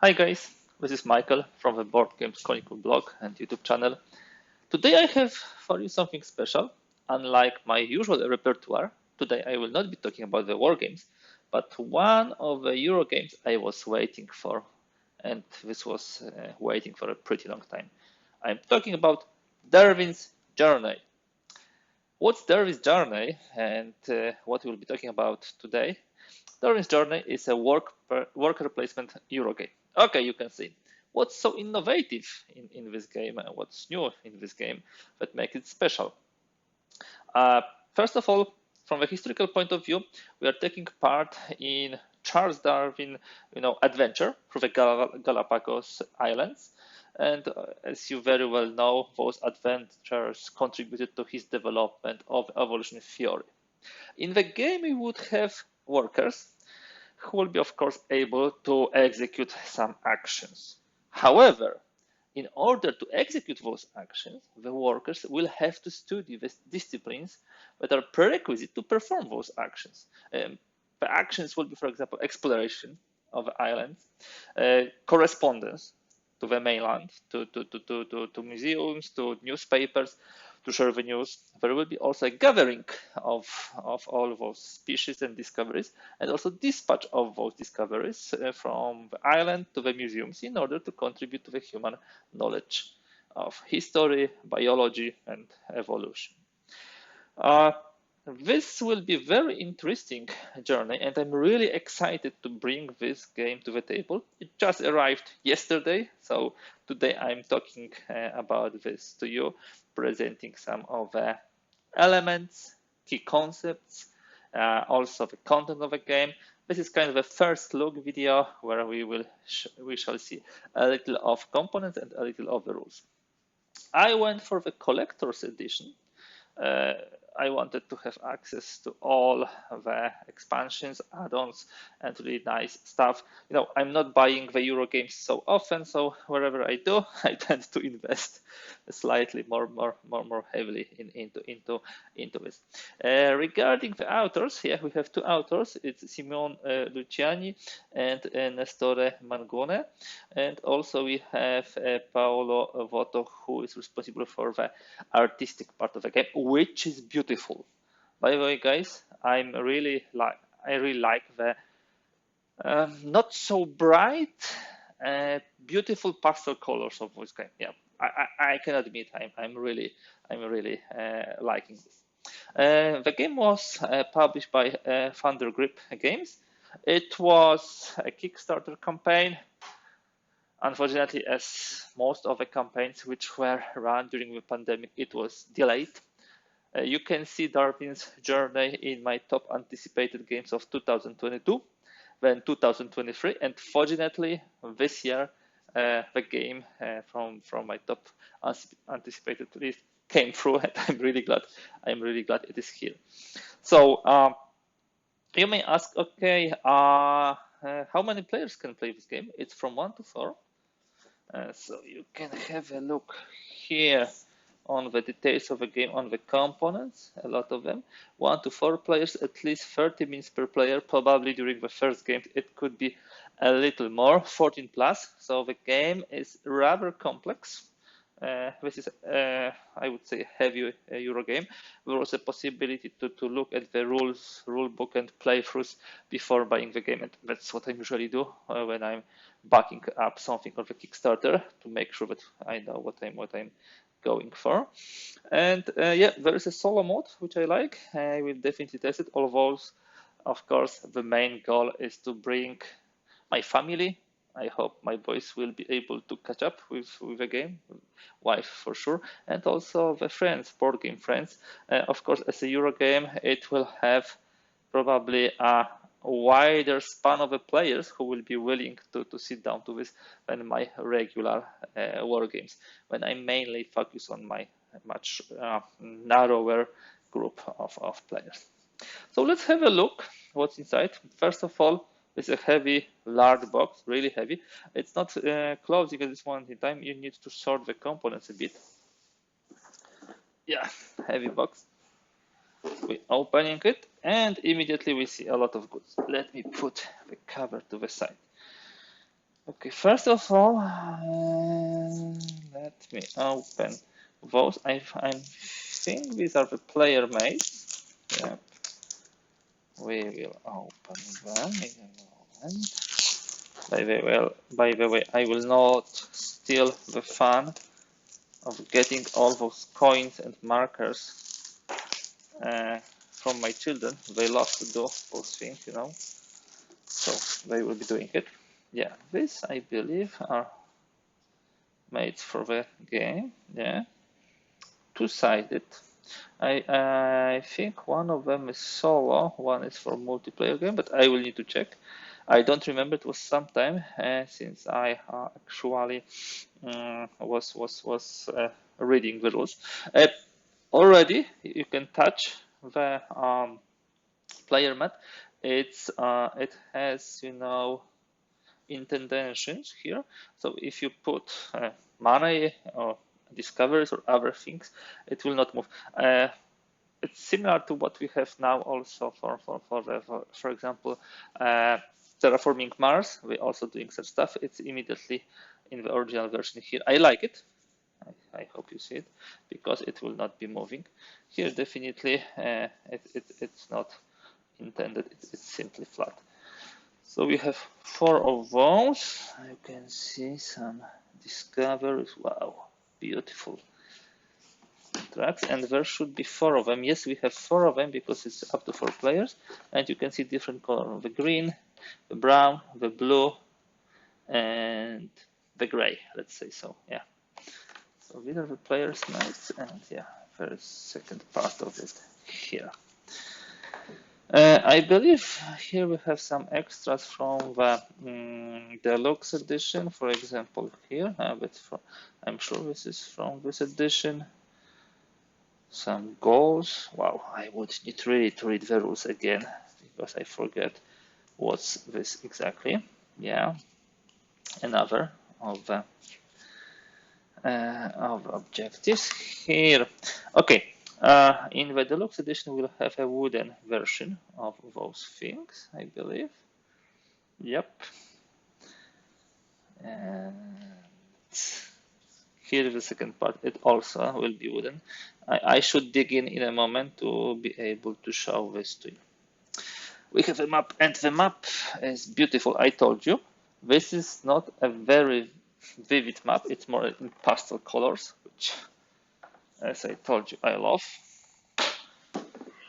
Hi guys, this is Michael from the Boardgames Chronicle blog and YouTube channel. Today I have for you something special. Unlike my usual repertoire, today I will not be talking about the war games, but one of the Euro games I was waiting for, and this was waiting for a pretty long time. I'm talking about Darwin's Journey. What's Darwin's Journey and what we'll be talking about today? Darwin's Journey is a worker placement Euro game. Okay, you can see. What's so innovative in this game and what's new in this game that makes it special? Uh, First of all, from a historical point of view, we are taking part in Charles Darwin, adventure through the Galapagos Islands. And as you very well know, those adventures contributed to his development of evolution theory. In the game, we would have workers who will be, of course, able to execute some actions. However, in order to execute those actions, the workers will have to study the disciplines that are prerequisite to perform those actions. The actions will be, for example, exploration of the islands, correspondence to the mainland, to museums, to newspapers, to share the news. There will be also a gathering of all those species and discoveries, and also dispatch of those discoveries from the island to the museums in order to contribute to the human knowledge of history, biology, and evolution. Uh, this will be very interesting journey, and I'm really excited to bring this game to the table. It just arrived yesterday, so today I'm talking about this to you, presenting some of the elements, key concepts, also the content of the game. This is kind of a first look video where we shall see a little of components and a little of the rules. I went for the collector's edition. uh, I wanted to have access to all the expansions, add-ons, and really nice stuff. I'm not buying the Euro games so often, so wherever I do, I tend to invest slightly more heavily into this. Regarding the authors, here we have two authors. It's Simone Luciani and Nestore Mangone, and also we have Paolo Voto, who is responsible for the artistic part of the game, which is beautiful. By the way, guys, I really like the not so bright, beautiful pastel colors of this game. Yeah, I can admit I'm really liking this. The game was published by Thundergrip Games. It was a Kickstarter campaign. Unfortunately, as most of the campaigns which were run during the pandemic, it was delayed. You can see Darwin's Journey in my top anticipated games of 2022, then 2023, and fortunately this year the game from my top anticipated list came through, and I'm really glad it is here. So you may ask, okay, how many players can play this game? It's from 1 to 4. So you can have a look here on the details of the game, on the components, a lot of them. 1 to 4 players, at least 30 minutes per player. Probably during the first game, it could be a little more, 14 plus. So the game is rather complex. This is, I would say, a heavy Euro game. There was a possibility to look at the rules, rule book, and playthroughs before buying the game, and that's what I usually do when I'm backing up something on the Kickstarter to make sure that I know what I'm going for. And yeah, there is a solo mode which I like. I will definitely test it. Although, of course, the main goal is to bring my family. I hope my boys will be able to catch up with the game, wife for sure, and also the friends, board game friends. Of course, as a Euro game, it will have probably a wider span of the players who will be willing to sit down to this than my regular war games, when I mainly focus on my much narrower group of players. So let's have a look what's inside. First of all, it's a heavy, large box, really heavy. It's not closing at this moment in time. You need to sort the components a bit. Yeah, heavy box. We're opening it, and immediately we see a lot of goods. Let me put the cover to the side. Okay, first of all, let me open those. I think these are the player mates. Yeah, we will open them in a moment. By the way, I will not steal the fun of getting all those coins and markers from my children. They love to do those things, so they will be doing it. Yeah, this I believe are made for the game. Yeah, two-sided. I think one of them is solo, one is for multiplayer game, but I will need to check. I don't remember. It was some time since I actually was reading the rules. Already, you can touch the player mat. It has intentions here. So if you put money or discoveries or other things, it will not move. It's similar to what we have now also for example, terraforming Mars. We're also doing such stuff. It's immediately in the original version here. I like it. I hope you see it, because it will not be moving. Here definitely it's not intended. It's simply flat. So we have 4 of those. You can see some discoveries. Wow, beautiful tracks. And there should be 4 of them. Yes, we have 4 of them because it's up to 4 players. And you can see different colors: the green, the brown, the blue, and the gray, let's say so. Yeah. So these are the players' mates, and yeah, there is second part of it here. I believe here we have some extras from the deluxe edition. For example, here, I'm sure this is from this edition. Some goals. Wow, I would need really to read the rules again because I forget what's this exactly. Yeah, another of the objectives here. Okay, in the deluxe edition, we'll have a wooden version of those things, I believe. Yep. And here is the second part. It also will be wooden. I should dig in a moment to be able to show this to you. We have a map, and the map is beautiful. I told you, this is not a very vivid map. It's more in pastel colors, which, as I told you, I love.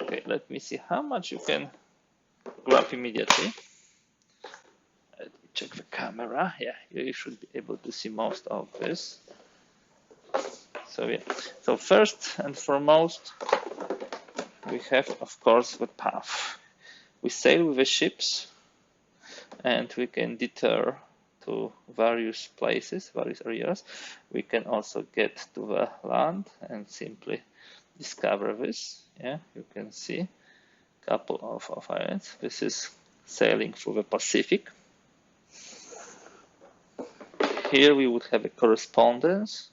Okay, let me see how much you can grab immediately. Let me check the camera. Yeah, you should be able to see most of this. So yeah, so first and foremost, we have, of course, the path. We sail with the ships, and we can detour to various places, various areas. We can also get to the land and simply discover this. Yeah, you can see a couple of islands. This is sailing through the Pacific. Here we would have a correspondence.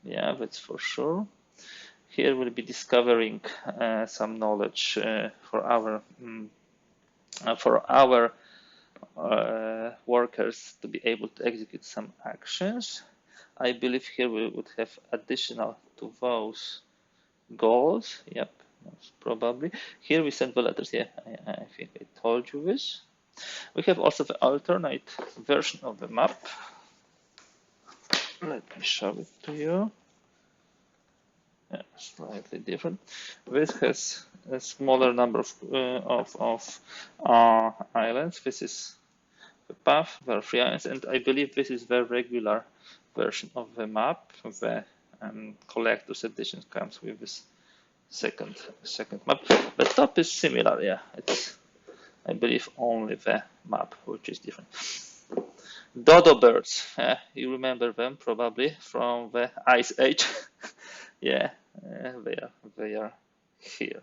Yeah, that's for sure. Here we'll be discovering some knowledge for our workers to be able to execute some actions. I believe here we would have additional to those goals. Yep, most probably. Here we send the letters. Yeah, I think I told you this. We have also the alternate version of the map. Let me show it to you. Yeah, slightly different. This has a smaller number of islands. This is the path. There are 3 islands, and I believe this is the regular version of the map. The collector's edition comes with this second map. The top is similar. Yeah, it's, I believe, only the map which is different. Dodo birds. You remember them probably from the Ice Age. Yeah, they are here.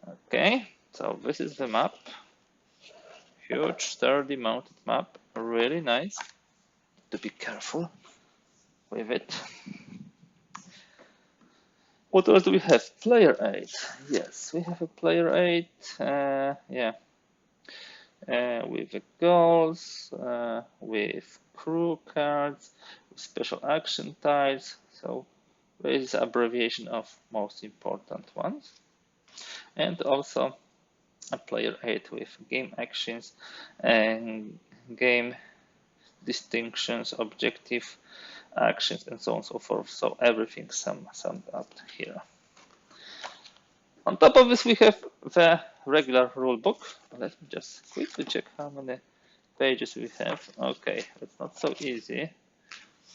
Okay, so this is the map. Huge, sturdy, mounted map. Really nice. To be careful with it. What else do we have? Player aid. Yes, we have a player aid. Yeah. with the goals, with crew cards, with special action tiles. So this is abbreviation of most important ones. And also a player aid with game actions and game distinctions, objective actions, and so on and so forth. So everything summed up here. On top of this, we have the regular rule book. Let me just quickly check how many pages we have. Okay, it's not so easy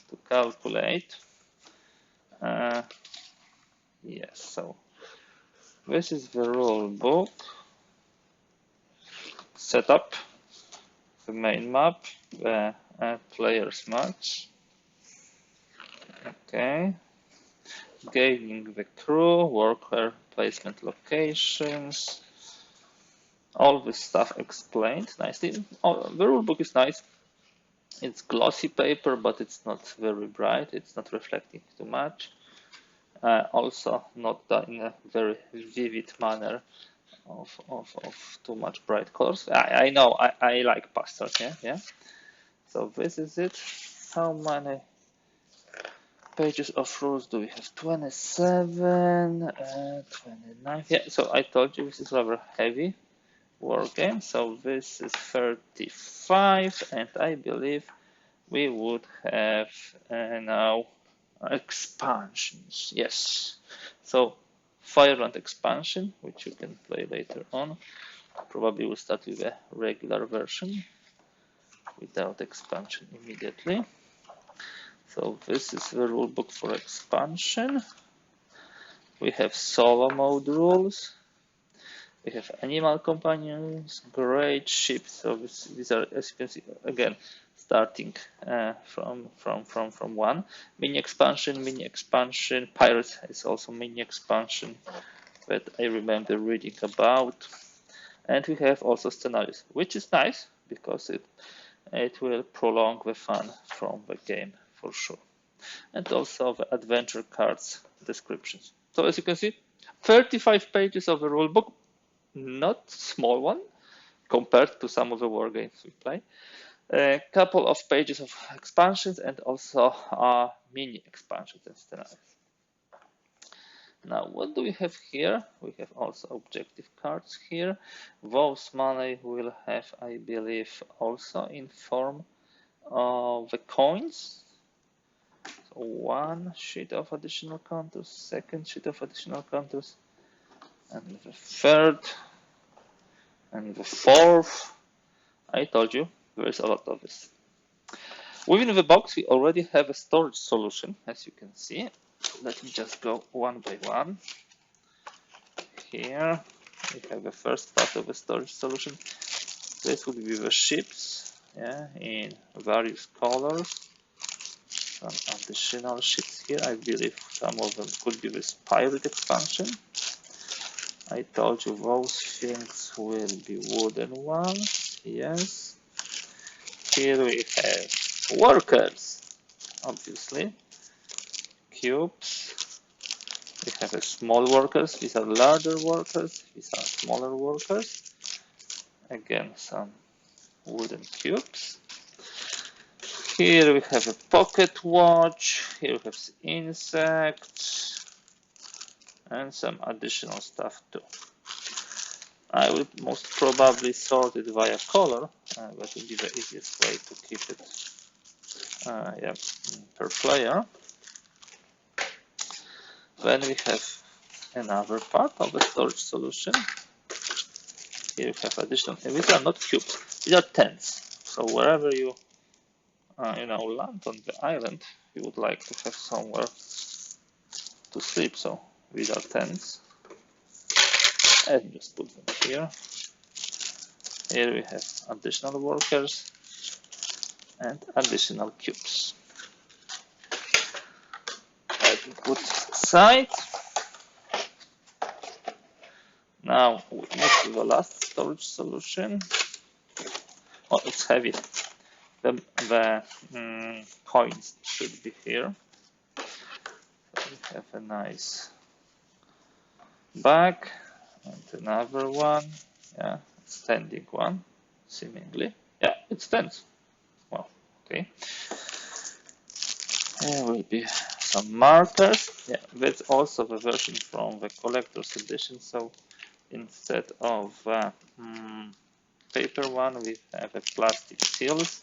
to calculate. Yes, so this is the rule book. Setup, the main map, the players match. Okay. Gaining the crew, worker placement locations, all this stuff explained nicely. The rulebook is nice. It's glossy paper, but it's not very bright. It's not reflecting too much. Also, not done in a very vivid manner of too much bright colors. I know I like pastels. Yeah. So this is it. How many pages of rules do we have? 27, 29. Yeah, so I told you this is rather heavy war game. So this is 35, and I believe we would have now expansions. Yes. So Fireland expansion, which you can play later on. Probably we'll start with a regular version without expansion immediately. So this is the rulebook for expansion. We have solo mode rules. We have animal companions, great ships. So these are, as you can see, again, starting from one. Mini expansion. Pirates is also mini expansion that I remember reading about. And we have also scenarios, which is nice because it will prolong the fun from the game for sure. And also the adventure cards descriptions. So as you can see, 35 pages of a rulebook, not small one compared to some of the war games we play. A couple of pages of expansions and also mini expansions and scenarios. Now, what do we have here? We have also objective cards here. Those money will have, I believe, also in form of the coins. So one sheet of additional counters, second sheet of additional counters, and the third, and the fourth. I told you, there is a lot of this. Within the box, we already have a storage solution, as you can see. Let me just go one by one. Here, we have the first part of the storage solution. This would be the ships, in various colors. Some additional ships here. I believe some of them could be this pirate expansion. I told you those things will be wooden ones. Yes. Here we have workers, obviously. Cubes. We have a small workers. These are larger workers. These are smaller workers. Again, some wooden cubes. Here we have a pocket watch. Here we have insects and some additional stuff too. I will most probably sort it via color. That will be the easiest way to keep it per player. Then we have another part of the storage solution. Here we have additional. These are not cubes; these are tents. So wherever you land on the island, you would like to have somewhere to sleep. So these are tents. And just put them here. Here we have additional workers and additional cubes. Let me put aside. Now we move to the last storage solution. Oh, it's heavy. The coins should be here. So we have a nice bag and another one, standing one. seemingly. Yeah, it stands. Well, okay. There will be some markers. Yeah, that's also the version from the collector's edition. So instead of paper one, we have a plastic seals.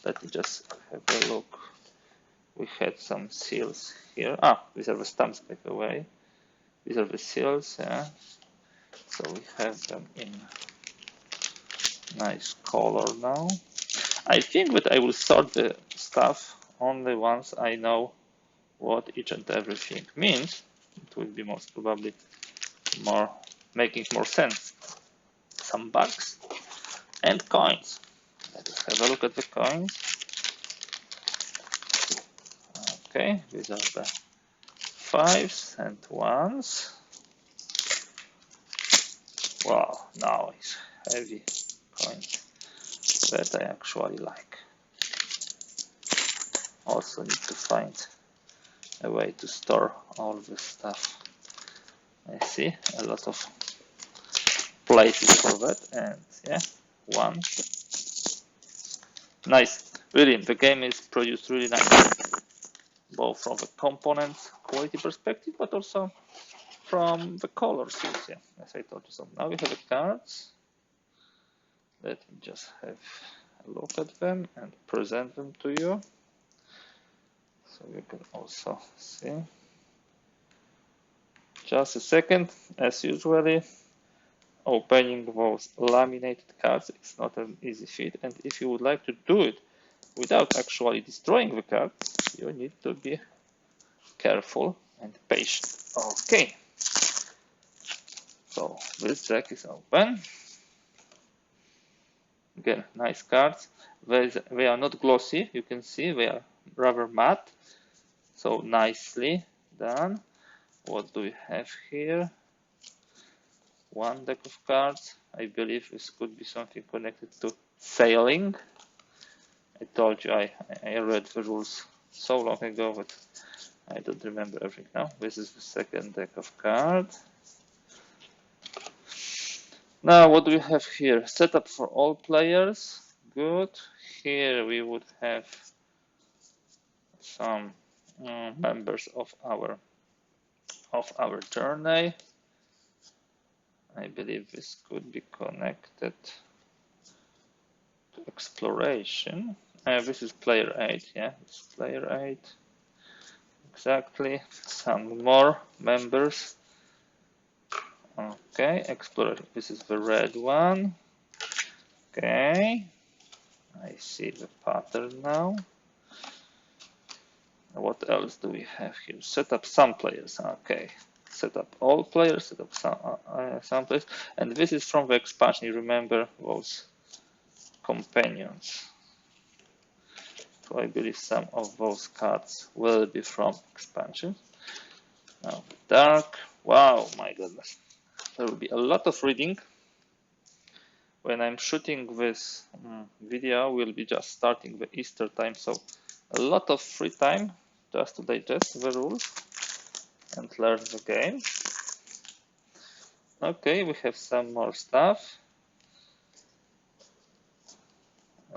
Let me just have a look. We had some seals here. These are the stamps, by the way. These are the seals, yeah. So we have them in nice color now. I think that I will sort the stuff only once I know what each and everything means. It will be most probably making more sense. Some bucks and coins. Let us have a look at the coins. Okay, these are the fives and ones. Wow, nice, heavy coins that I actually like. Also need to find a way to store all this stuff. I see a lot of places for that, and yeah, one. Nice, really, the game is produced really nicely, both from the components quality perspective, but also from the colors, yeah, as I told you. So now we have the cards. Let me just have a look at them and present them to you. So you can also see. Just a second, as usually, opening those laminated cards is not an easy feat, and if you would like to do it without actually destroying the card, you need to be careful and patient. Okay, so this deck is open. Again, nice cards. They are not glossy, you can see they are rather matte, so nicely done. What do we have here? One deck of cards. I believe this could be something connected to sailing. I told you I read the rules so long ago that I don't remember everything now. This is the second deck of cards. Now what do we have here? Setup for all players. Good. Here we would have some members of our journey. I believe this could be connected to exploration. This is player 8, yeah, it's player 8. Exactly. Some more members. Okay, exploration. This is the red one. Okay, I see the pattern now. What else do we have here? Set up some players. Okay, set up all players, set up some players. And this is from the expansion. You remember those companions. So I believe some of those cards will be from expansion. Now, dark. Wow, my goodness. There will be a lot of reading. When I'm shooting this video, we'll be just starting the Easter time, so a lot of free time just to digest the rules and learn the game. Okay, we have some more stuff.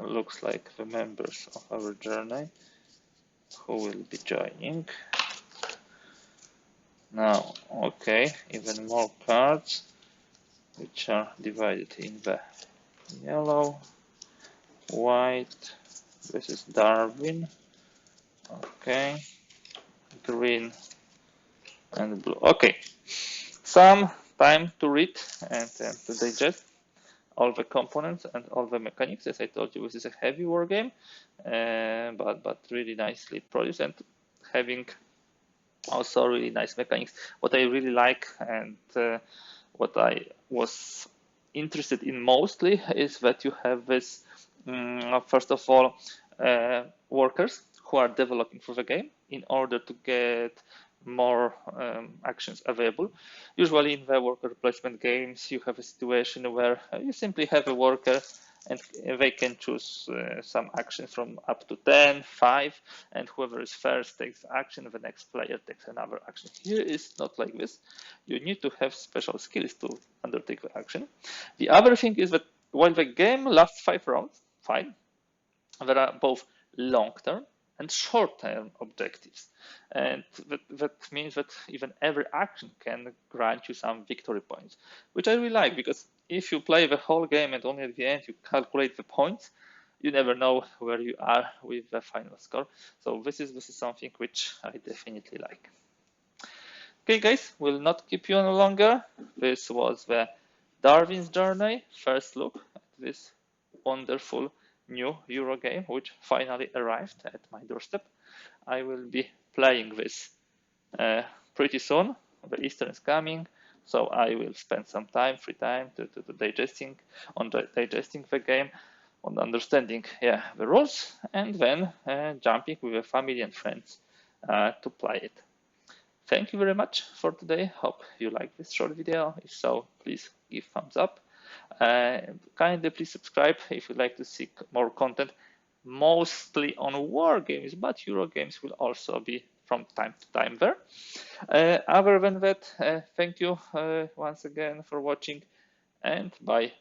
Looks like the members of our journey who will be joining. Now, okay, even more cards which are divided in the yellow, white, this is Darwin, okay, green and blue. Okay, some time to read and to digest all the components and all the mechanics. As I told you, this is a heavy war game, but really nicely produced and having also really nice mechanics. What I really like and what I was interested in mostly is that you have this, first of all, workers who are developing for the game in order to get more actions available. Usually in the worker placement games, you have a situation where you simply have a worker and they can choose some actions from up to 10, 5, and whoever is first takes action, the next player takes another action. Here is not like this. You need to have special skills to undertake the action. The other thing is that While the game lasts 5 rounds, fine, there are both long-term and short-term objectives. And that means that even every action can grant you some victory points, which I really like, because if you play the whole game and only at the end you calculate the points, you never know where you are with the final score. So this is something which I definitely like. Okay, guys, we'll not keep you on longer. This was the Darwin's Journey first look at this wonderful new Euro game, which finally arrived at my doorstep. I will be playing this pretty soon. The Easter is coming, so I will spend some time, free time, to digesting the game, on understanding the rules, and then jumping with the family and friends to play it. Thank you very much for today. Hope you like this short video. If so, please give thumbs up. Kindly please subscribe if you'd like to see more content, mostly on war games, but Euro games will also be from time to time there. Other than that, thank you once again for watching, and bye.